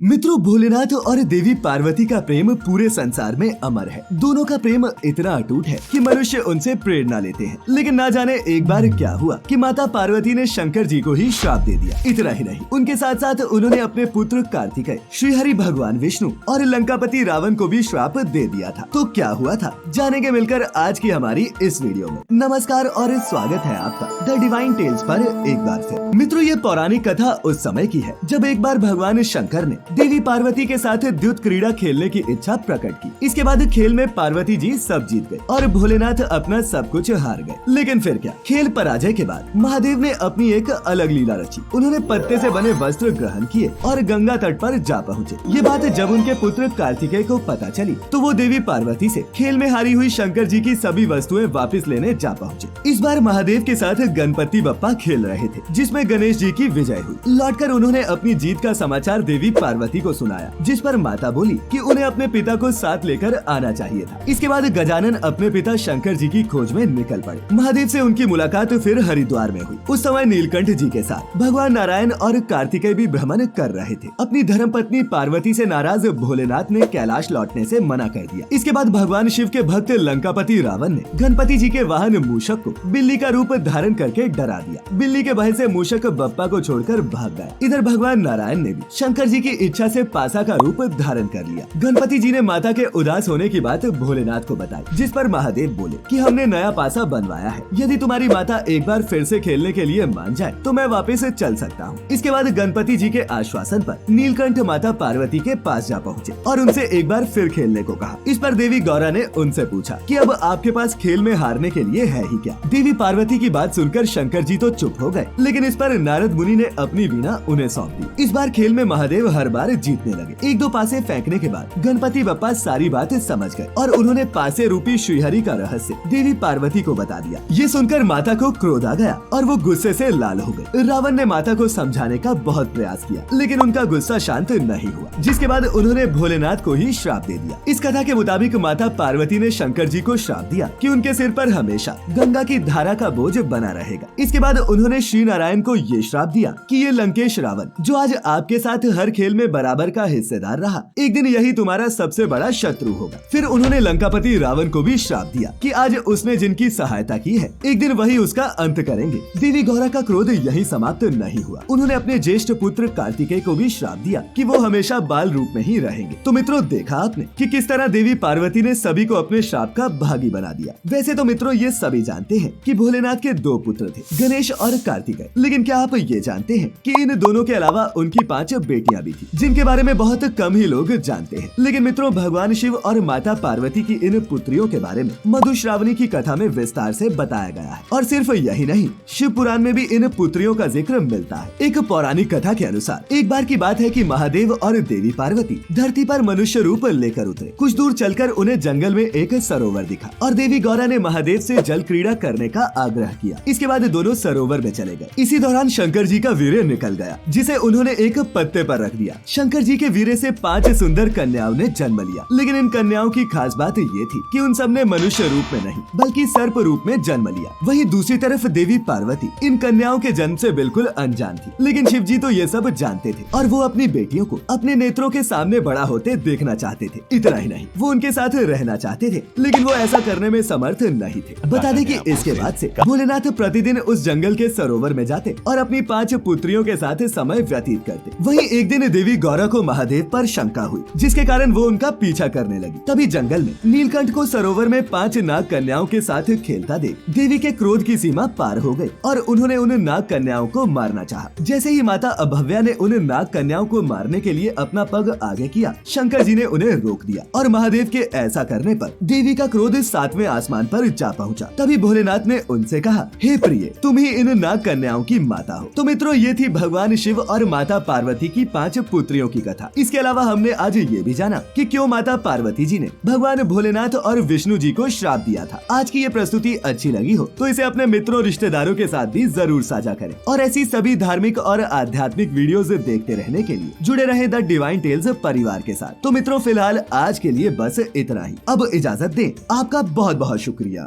मित्रों, भोलेनाथ और देवी पार्वती का प्रेम पूरे संसार में अमर है। दोनों का प्रेम इतना अटूट है कि मनुष्य उनसे प्रेरणा लेते हैं। लेकिन ना जाने एक बार क्या हुआ कि माता पार्वती ने शंकर जी को ही श्राप दे दिया। इतना ही नहीं, उनके साथ साथ उन्होंने अपने पुत्र कार्तिकेय, श्रीहरि भगवान विष्णु और लंकापति रावण को भी श्राप दे दिया था। तो क्या हुआ था, जानेंगे मिलकर आज की हमारी इस वीडियो में। नमस्कार और स्वागत है आपका द डिवाइन टेल्स पर एक बार फिर। मित्रों, ये पौराणिक कथा उस समय की है जब एक बार भगवान शंकर ने देवी पार्वती के साथ द्युत क्रीड़ा खेलने की इच्छा प्रकट की। इसके बाद खेल में पार्वती जी सब जीत गए और भोलेनाथ अपना सब कुछ हार गए। लेकिन फिर क्या, खेल पराजय के बाद महादेव ने अपनी एक अलग लीला रची। उन्होंने पत्ते से बने वस्त्र ग्रहण किए और गंगा तट पर जा पहुँचे। ये बात जब उनके पुत्र कार्तिकेय को पता चली तो वो देवी पार्वती से खेल में हारी हुई शंकर जी की सभी वस्तुएं वापस लेने जा पहुँचे। इस बार महादेव के साथ गणपति बप्पा खेल रहे थे, जिसमें गणेश जी की विजय हुई। लौटकर उन्होंने अपनी जीत का समाचार देवी पार्वती को सुनाया, जिस पर माता बोली कि उन्हें अपने पिता को साथ लेकर आना चाहिए था। इसके बाद गजानन अपने पिता शंकर जी की खोज में निकल पड़े। महादेव से उनकी मुलाकात फिर हरिद्वार में हुई। उस समय नीलकंठ जी के साथ भगवान नारायण और कार्तिकेय भी भ्रमण कर रहे थे। अपनी धर्मपत्नी पार्वती से नाराज भोलेनाथ ने कैलाश लौटने से मना कर दिया। इसके बाद भगवान शिव के भक्त लंकापति रावण ने गणपति जी के वाहन मूषक को बिल्ली का रूप धारण करके डरा दिया। बिल्ली के भय से मूषक बप्पा को छोड़कर भाग गया। इधर भगवान नारायण ने भी शंकर जी की इच्छा से पासा का रूप धारण कर लिया। गणपति जी ने माता के उदास होने की बात भोलेनाथ को बताई, जिस पर महादेव बोले कि हमने नया पासा बनवाया है। यदि तुम्हारी माता एक बार फिर से खेलने के लिए मान जाए तो मैं वापस चल सकता हूँ। इसके बाद गणपति जी के आश्वासन पर नीलकंठ माता पार्वती के पास जा पहुँचे और उनसे एक बार फिर खेलने को कहा। इस पर देवी गौरा ने उनसे पूछा कि अब आपके पास खेल में हारने के लिए है ही क्या। देवी पार्वती की बात सुनकर शंकर जी तो चुप हो गए, लेकिन इस पर नारद मुनि ने अपनी वीणा उन्हें सौंप दी। इस बार खेल में महादेव हर बार जीतने लगे। एक दो पासे फेंकने के बाद गणपति बप्पा सारी बात समझ गए और उन्होंने पासे रूपी श्रीहरि का रहस्य देवी पार्वती को बता दिया। ये सुनकर माता को क्रोध आ गया और वो गुस्से से लाल हो गए। रावण ने माता को समझाने का बहुत प्रयास किया, लेकिन उनका गुस्सा शांत नहीं हुआ, जिसके बाद उन्होंने भोलेनाथ को ही श्राप दे दिया। इस कथा के मुताबिक माता पार्वती ने शंकर जी को श्राप दिया कि उनके सिर पर हमेशा गंगा की धारा का बोझ बना रहेगा। इसके बाद उन्होंने श्री नारायण को ये श्राप दिया कि ये लंकेश रावण, जो आज आपके साथ हर खेल में बराबर का हिस्सेदार रहा, एक दिन यही तुम्हारा सबसे बड़ा शत्रु होगा। फिर उन्होंने लंकापति रावण को भी श्राप दिया कि आज उसने जिनकी सहायता की है, एक दिन वही उसका अंत करेंगे। देवी गौरा का क्रोध यही समाप्त नहीं हुआ। उन्होंने अपने ज्येष्ठ पुत्र कार्तिकेय को भी श्राप दिया कि वो हमेशा बाल रूप में ही रहेंगे। तो मित्रों, देखा आपने कि किस तरह देवी पार्वती ने सभी को अपने श्राप का भागी बना दिया। वैसे तो मित्रों, ये सभी जानते हैं कि भोलेनाथ के दो पुत्र थे, गणेश और कार्तिकेय। लेकिन क्या आप ये जानते हैं कि इन दोनों के अलावा उनकी 5 बेटियां भी थी, जिनके बारे में बहुत कम ही लोग जानते हैं। लेकिन मित्रों, भगवान शिव और माता पार्वती की इन पुत्रियों के बारे में मधुश्रावणी की कथा में विस्तार से बताया गया है। और सिर्फ यही नहीं, शिव पुराण में भी इन पुत्रियों का जिक्र मिलता है। एक पौराणिक कथा के अनुसार एक बार की बात है कि महादेव और देवी पार्वती धरती पर मनुष्य रूप लेकर उतरे। कुछ दूर चलकर उन्हें जंगल में एक सरोवर दिखा और देवी गौरा ने महादेव से जल क्रीड़ा करने का आग्रह किया। इसके बाद दोनों सरोवर में चले गए। इसी दौरान शंकर जी का वीर्य निकल गया, जिसे उन्होंने एक पत्ते पर रख दिया। शंकर जी के वीर्य से 5 सुंदर कन्याओं ने जन्म लिया। लेकिन इन कन्याओं की खास बात ये थी कि उन सब ने मनुष्य रूप में नहीं बल्कि सर्प रूप में जन्म लिया। वहीं दूसरी तरफ देवी पार्वती इन कन्याओं के जन्म से बिल्कुल अनजान थी। लेकिन शिव जी तो ये सब जानते थे और वो अपनी बेटियों को अपने नेत्रों के सामने बड़ा होते देखना चाहते थे। इतना ही नहीं, वो उनके साथ रहना चाहते थे, लेकिन वो ऐसा करने में समर्थ नहीं थे। बता दें कि इसके बाद से भोलेनाथ प्रतिदिन उस जंगल के सरोवर में जाते और अपनी 5 पुत्रियों के साथ समय व्यतीत करते। वहीं एक दिन देवी गौरा को महादेव पर शंका हुई, जिसके कारण वो उनका पीछा करने लगी। तभी जंगल में नीलकंठ को सरोवर में 5 नाग कन्याओं के साथ खेलता देख देवी के क्रोध की सीमा पार हो गई और उन्होंने उन नाग कन्याओं को मारना चाहा। जैसे ही माता अभव्या ने उन नाग कन्याओं को मारने के लिए अपना पग आगे किया, शंकर जी ने उन्हें रोक दिया और महादेव के ऐसा करने पर देवी का क्रोध 7वें आसमान पर जा पहुंचा। तभी भोलेनाथ ने उनसे कहा, हे प्रिय, तुम ही इन नाग कन्याओं की माता हो। तो मित्रों, ये थी भगवान शिव और माता पार्वती की 5 पुत्रियों की कथा। इसके अलावा हमने आज ये भी जाना कि क्यों माता पार्वती जी ने भगवान भोलेनाथ और विष्णु जी को श्राप दिया था। आज की ये प्रस्तुति अच्छी लगी हो तो इसे अपने मित्रों रिश्तेदारों के साथ भी जरूर साझा करें और ऐसी सभी धार्मिक और आध्यात्मिक वीडियोस देखते रहने के लिए जुड़े रहे द डिवाइन टेल्स परिवार के साथ। तो मित्रों, फिलहाल आज के लिए बस इतना ही। अब इजाजत दें। आपका बहुत बहुत शुक्रिया।